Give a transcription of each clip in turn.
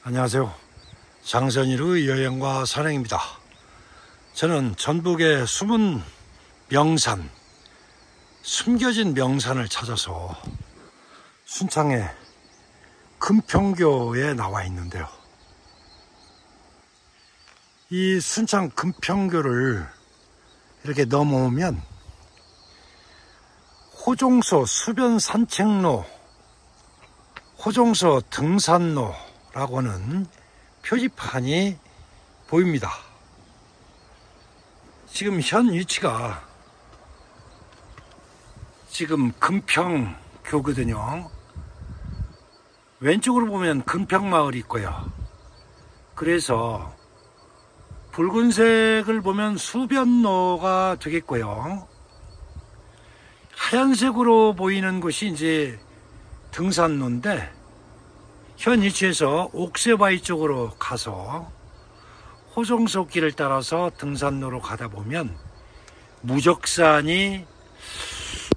안녕하세요. 장선일의 여행과 산행입니다. 저는 전북의 숨은 명산, 숨겨진 명산을 찾아서 순창의 금평교에 나와 있는데요. 이 순창 금평교를 이렇게 넘어오면 호종서 수변 산책로, 호종서 등산로라고는 표지판이 보입니다. 지금 현 위치가 지금 금평교거든요. 왼쪽으로 보면 금평마을이 있고요. 그래서 붉은색을 보면 수변로가 되겠고요. 하얀색으로 보이는 곳이 이제 등산로인데, 현 위치에서 옥새바위 쪽으로 가서 호종서 길을 따라서 등산로로 가다 보면 무적산이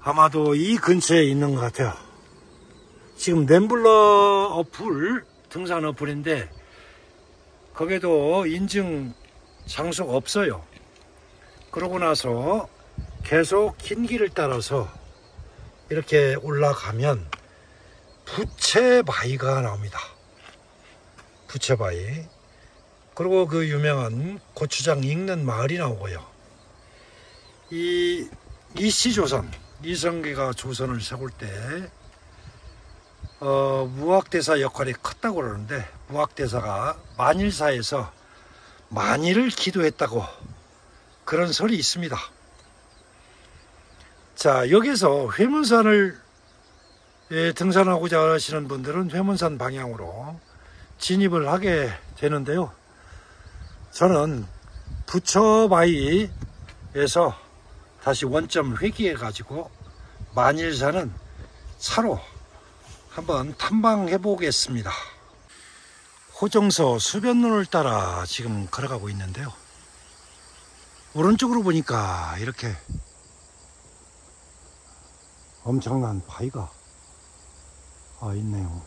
아마도 이 근처에 있는 것 같아요. 지금 램블러 어플, 등산 어플인데 거기에도 인증 장소가 없어요. 그러고 나서 계속 긴 길을 따라서 이렇게 올라가면 부채바위가 나옵니다. 부채바위. 그리고 그 유명한 고추장 익는 마을이 나오고요. 이 이씨조선, 이성계가 조선을 세울 때 무학대사 역할이 컸다고 그러는데, 무학대사가 만일사에서 만일을 기도했다고 그런 설이 있습니다. 자, 여기서 회문산을 등산하고자 하시는 분들은 회문산 방향으로 진입을 하게 되는데요. 저는 부처바위에서 다시 원점 회귀해 가지고 만일산은 차로 한번 탐방해 보겠습니다. 호종서 수변로를 따라 지금 걸어가고 있는데요. 오른쪽으로 보니까 이렇게 엄청난 바위가 있네요.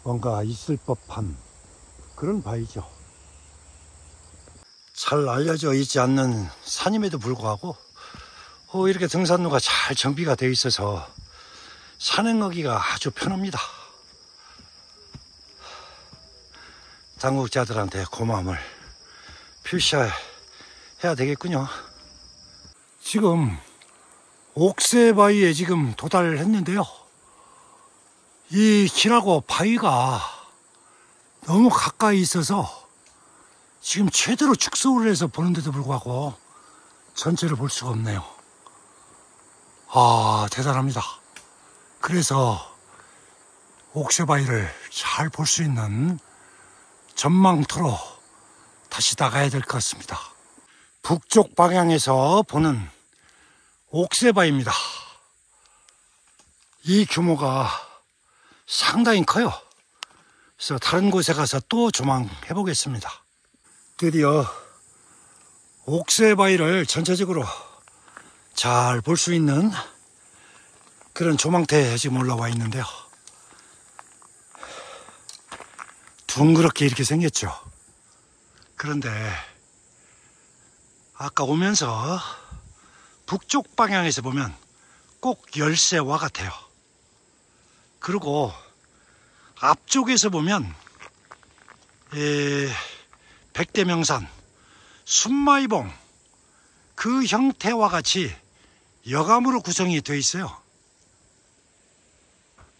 뭔가 있을 법한 그런 바위죠. 잘 알려져 있지 않는 산임에도 불구하고 이렇게 등산로가 잘 정비가 되어 있어서 산행하기가 아주 편합니다. 당국자들한테 고마움을 표시해야 되겠군요. 지금 옥새바위에 지금 도달했는데요. 이 길하고 바위가 너무 가까이 있어서 지금 최대로 축소를 해서 보는데도 불구하고 전체를 볼 수가 없네요. 대단합니다. 그래서 옥새바위를 잘 볼 수 있는 전망터로 다시 나가야 될 것 같습니다. 북쪽 방향에서 보는 옥새바위입니다. 이 규모가 상당히 커요. 그래서 다른 곳에 가서 또 조망해 보겠습니다. 드디어 옥새바위를 전체적으로 잘 볼 수 있는 그런 조망대에 지금 올라와 있는데요. 둥그렇게 이렇게 생겼죠. 그런데 아까 오면서 북쪽 방향에서 보면 꼭 열쇠와 같아요. 그리고 앞쪽에서 보면 백대명산, 순마이봉 그 형태와 같이 여감으로 구성이 되어 있어요.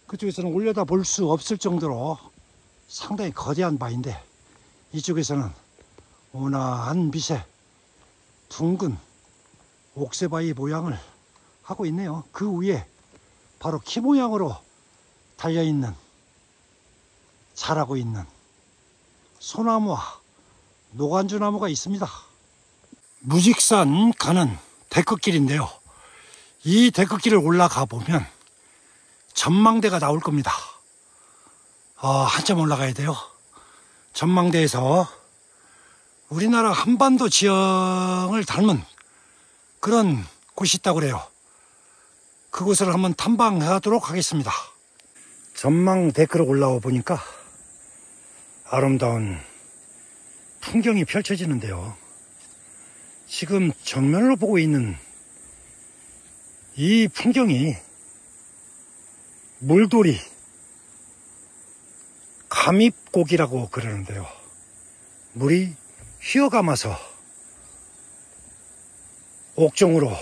그쪽에서는 올려다 볼 수 없을 정도로 상당히 거대한 바위인데, 이쪽에서는 온화한 빛에 둥근 옥새바위 모양을 하고 있네요. 그 위에 바로 키 모양으로 달려있는, 자라고 있는 소나무와 노간주나무가 있습니다. 무직산 가는 데크길인데요. 이 데크길을 올라가 보면 전망대가 나올 겁니다. 한참 올라가야 돼요. 전망대에서 우리나라 한반도 지형을 닮은 그런 곳이 있다고 그래요. 그곳을 한번 탐방하도록 하겠습니다. 전망 데크로 올라와 보니까 아름다운 풍경이 펼쳐지는데요. 지금 정면으로 보고 있는 이 풍경이 물돌이 감입곡이라고 그러는데요. 물이 휘어감아서 옥정으로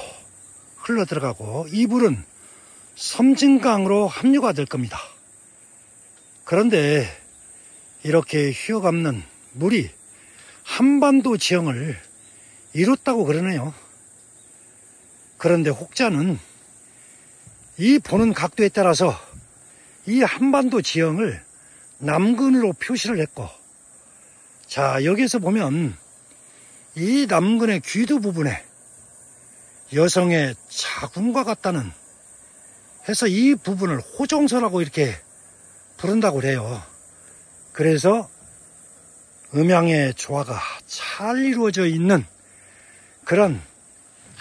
흘러들어가고 이 물은 섬진강으로 합류가 될 겁니다. 그런데 이렇게 휘어감는 물이 한반도 지형을 이뤘다고 그러네요. 그런데 혹자는 이 보는 각도에 따라서 이 한반도 지형을 남근으로 표시를 했고, 자, 여기서 보면 이 남근의 귀두 부분에 여성의 자궁과 같다는 해서 이 부분을 호종서라고 이렇게 부른다고 그래요. 그래서 음양의 조화가 잘 이루어져 있는 그런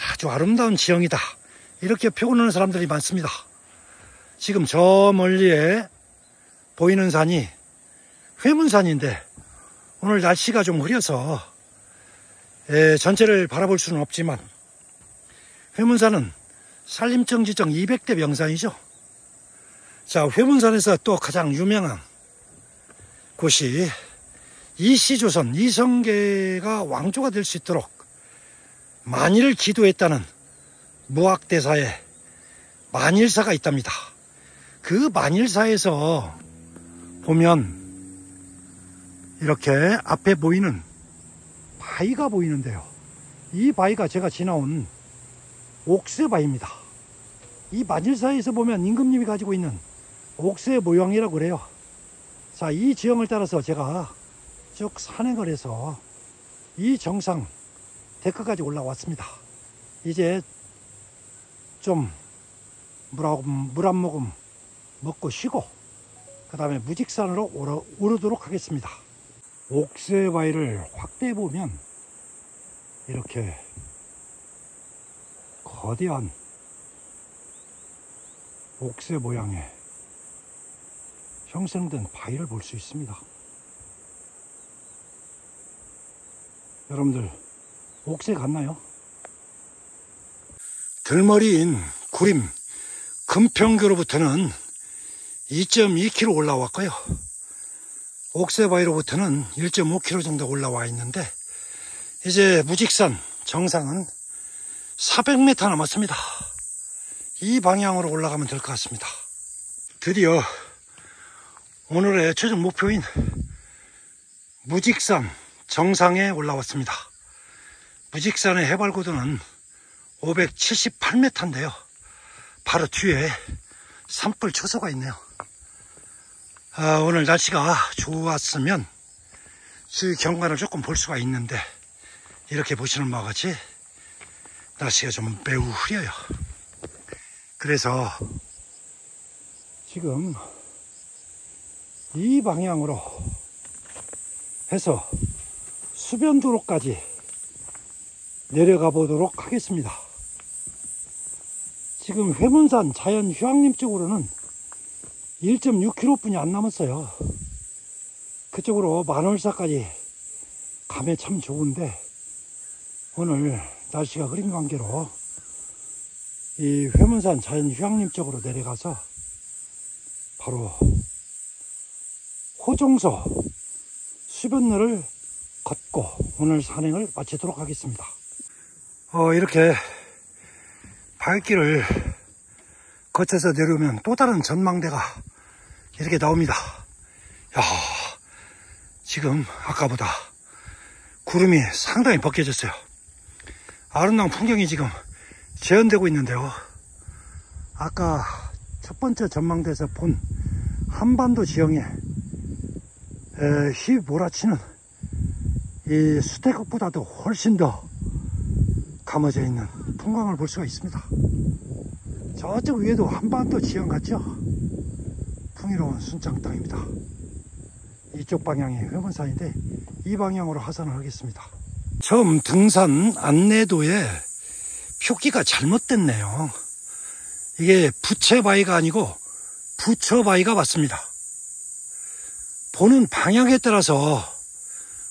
아주 아름다운 지형이다, 이렇게 표현하는 사람들이 많습니다. 지금 저 멀리에 보이는 산이 회문산인데 오늘 날씨가 좀 흐려서 전체를 바라볼 수는 없지만 회문산은 산림청지정 200대 명산이죠. 자, 회문산에서 또 가장 유명한 곳이 이시조선 이성계가 왕조가 될 수 있도록 만일을 기도했다는 무학대사에 만일사가 있답니다. 그 만일사에서 보면 이렇게 앞에 보이는 바위가 보이는데요. 이 바위가 제가 지나온 옥새바위입니다. 이 만일사에서 보면 임금님이 가지고 있는 옥새 모양이라고 그래요. 자, 이 지형을 따라서 제가 쭉 산행을 해서 이 정상 데크까지 올라왔습니다. 이제 좀 물 한 모금 먹고 쉬고 그 다음에 무직산으로 오르도록 하겠습니다. 옥새바위를 확대해 보면 이렇게 거대한 옥새 모양의 형성된 바위를 볼 수 있습니다. 여러분들 옥새 같나요? 들머리인 구림 금평교로부터는 2.2km 올라왔고요. 옥새바위로부터는 1.5km 정도 올라와 있는데 이제 무직산 정상은 400m 남았습니다. 이 방향으로 올라가면 될 것 같습니다. 드디어 오늘의 최종 목표인 무직산 정상에 올라왔습니다. 무직산의 해발 고도는 578m인데요. 바로 뒤에 산불 초소가 있네요. 오늘 날씨가 좋았으면 주위 경관을 조금 볼 수가 있는데 이렇게 보시는 바와 같이 날씨가 좀 매우 흐려요. 그래서 지금 이 방향으로 해서 수변도로까지 내려가 보도록 하겠습니다. 지금 회문산 자연휴양림 쪽으로는 1.6km 뿐이 안 남았어요. 그쪽으로 만월사까지 가면 참 좋은데 오늘 날씨가 흐린 관계로 이 회문산 자연휴양림 쪽으로 내려가서 바로 호종서 수변로를 걷고 오늘 산행을 마치도록 하겠습니다. 이렇게 발길을 거쳐서 내려오면 또 다른 전망대가 이렇게 나옵니다. 야, 지금 아까보다 구름이 상당히 벗겨졌어요. 아름다운 풍경이 지금 재현되고 있는데요. 아까 첫 번째 전망대에서 본 한반도 지형에 휘몰아치는 이 수태국보다도 훨씬 더 감아져 있는 풍광을 볼 수가 있습니다. 저쪽 위에도 한반도 지형 같죠? 풍요로운 순창 땅입니다. 이쪽 방향이 회문산인데 이 방향으로 하산을 하겠습니다. 처음 등산 안내도에 표기가 잘못됐네요. 이게 부채바위가 아니고 부처바위가 맞습니다. 보는 방향에 따라서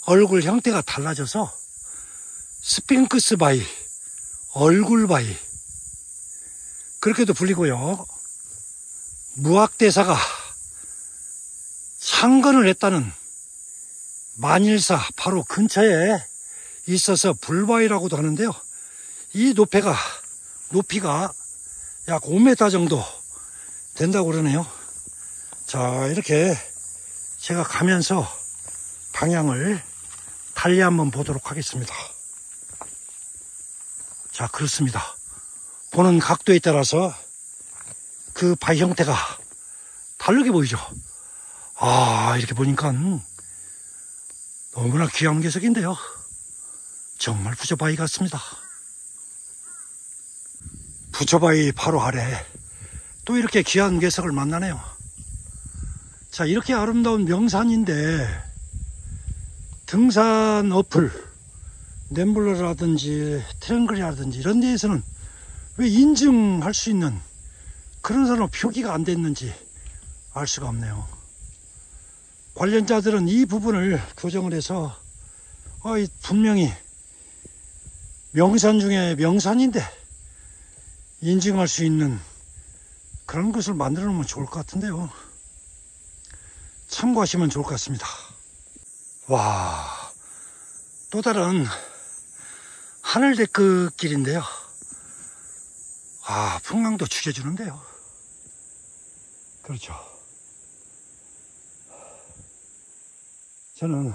얼굴 형태가 달라져서 스핑크스 바위, 얼굴 바위 그렇게도 불리고요. 무학대사가 창건을 했다는 만일사 바로 근처에 있어서 불바위라고도 하는데요. 이 높이가 약 5m 정도 된다고 그러네요. 자, 이렇게 제가 가면서 방향을 달리 한번 보도록 하겠습니다. 자, 그렇습니다. 보는 각도에 따라서 그 바위 형태가 다르게 보이죠. 아, 이렇게 보니까 너무나 귀한 개석인데요. 정말 부처바위 같습니다. 부처바위 바로 아래 또 이렇게 귀한 개석을 만나네요. 자, 이렇게 아름다운 명산인데 등산 어플, 넷블러라든지 트랭글이라든지 이런 데에서는 왜 인증할 수 있는 그런 사람 표기가 안 됐는지 알 수가 없네요. 관련자들은 이 부분을 교정을 해서 분명히 명산 중에 명산인데 인증할 수 있는 그런 것을 만들어 놓으면 좋을 것 같은데요. 참고하시면 좋을 것 같습니다. 와, 또 다른 하늘대끝길인데요. 아, 풍광도 죽여주는데요. 그렇죠. 저는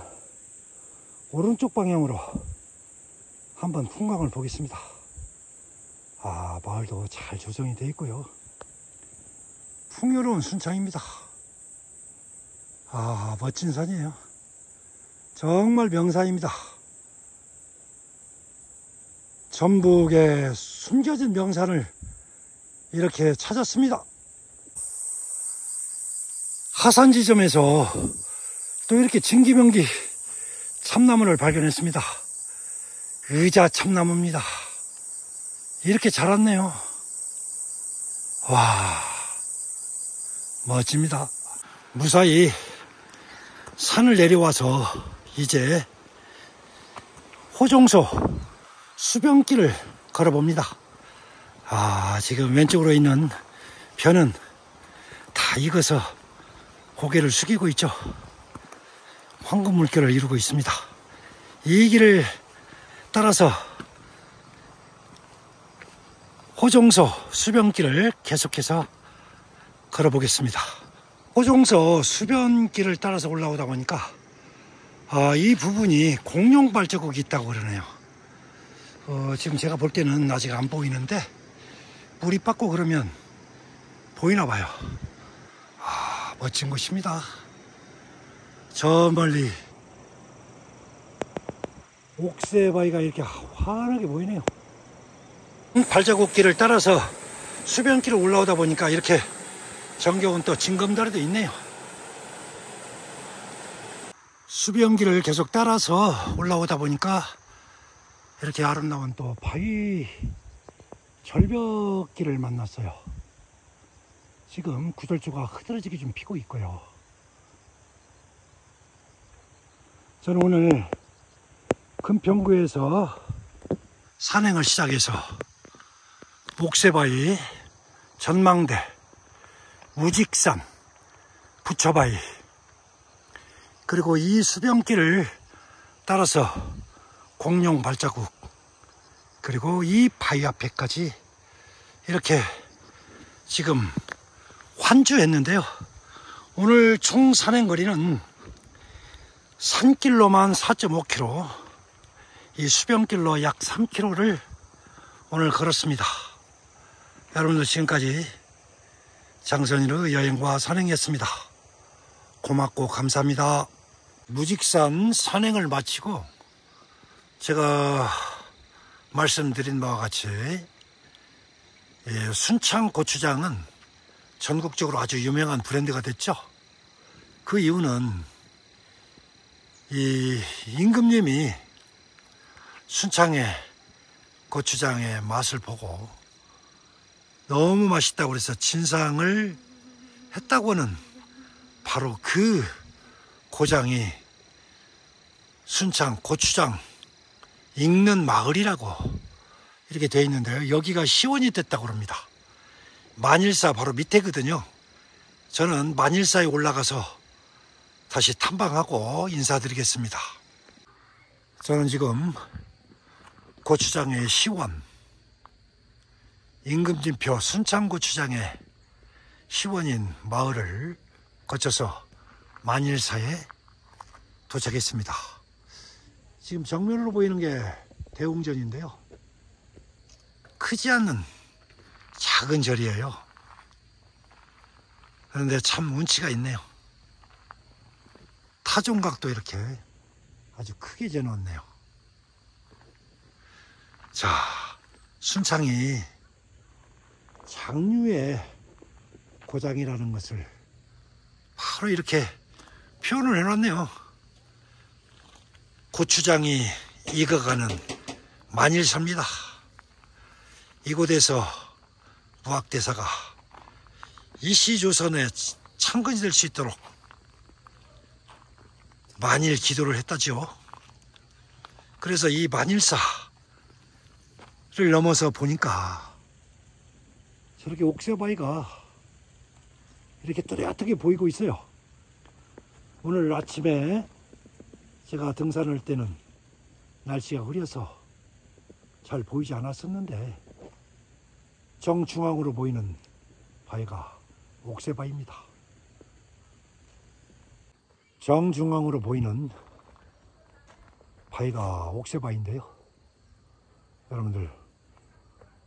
오른쪽 방향으로 한번 풍광을 보겠습니다. 아, 마을도 잘 조성이 되어 있고요. 풍요로운 순창입니다. 아, 멋진 산이에요. 정말 명산입니다. 전북의 숨겨진 명산을 이렇게 찾았습니다. 하산 지점에서 또 이렇게 진기명기 참나무를 발견했습니다. 의자 참나무입니다. 이렇게 자랐네요. 와, 멋집니다. 무사히 산을 내려와서 이제 호종소 수변길을 걸어봅니다. 아, 지금 왼쪽으로 있는 벼는 다 익어서 고개를 숙이고 있죠. 황금물결을 이루고 있습니다. 이 길을 따라서 호종소 수변길을 계속해서 걸어보겠습니다. 호종소 수변길을 따라서 올라오다 보니까 이 부분이 공룡 발자국이 있다고 그러네요. 지금 제가 볼 때는 아직 안 보이는데 물이 빠고 그러면 보이나 봐요. 아, 멋진 곳입니다. 저 멀리 옥새바위가 이렇게 환하게 보이네요. 발자국길을 따라서 수변길을 올라오다 보니까 이렇게 정겨운 또 징검다리도 있네요. 수변길을 계속 따라서 올라오다 보니까 이렇게 아름다운 또 바위 절벽길을 만났어요. 지금 구절주가 흐드러지게 좀 피고 있고요. 저는 오늘 금평구에서 산행을 시작해서 옥새바위, 전망대, 우직산, 부처바위 그리고 이 수변길을 따라서 공룡 발자국 그리고 이 바위 앞에까지 이렇게 지금 환주했는데요. 오늘 총 산행거리는 산길로만 4.5km, 이 수변길로 약 3km를 오늘 걸었습니다. 여러분들 지금까지 장선이의 여행과 산행이었습니다. 고맙고 감사합니다. 무직산 산행을 마치고 제가 말씀드린 바와 같이 순창 고추장은 전국적으로 아주 유명한 브랜드가 됐죠. 그 이유는 이 임금님이 순창의 고추장의 맛을 보고 너무 맛있다고 해서 진상을 했다고는 바로 그 고장이 순창 고추장 익는 마을이라고 이렇게 되어 있는데요. 여기가 시원이 됐다고 합니다. 만일사 바로 밑에거든요. 저는 만일사에 올라가서 다시 탐방하고 인사드리겠습니다. 저는 지금 고추장의 시원, 임금진표 순창고추장의 시원인 마을을 거쳐서 만일사에 도착했습니다. 지금 정면으로 보이는 게 대웅전인데요. 크지 않는 작은 절이에요. 그런데 참 운치가 있네요. 타종각도 이렇게 아주 크게 재놓았네요. 자, 순창이 장류의 고장이라는 것을 바로 이렇게 표현을 해놨네요. 고추장이 익어가는 만일사입니다. 이곳에서 무학대사가 이시조선의 창건이 될 수 있도록 만일 기도를 했다지요. 그래서 이 만일사를 넘어서 보니까 저렇게 옥새바위가 이렇게 또렷하게 보이고 있어요. 오늘 아침에 제가 등산을 할 때는 날씨가 흐려서 잘 보이지 않았었는데 정중앙으로 보이는 바위가 옥새바위입니다. 정중앙으로 보이는 바위가 옥새바위인데요. 여러분들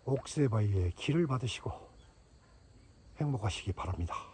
옥새바위의 길을 받으시고 행복하시기 바랍니다.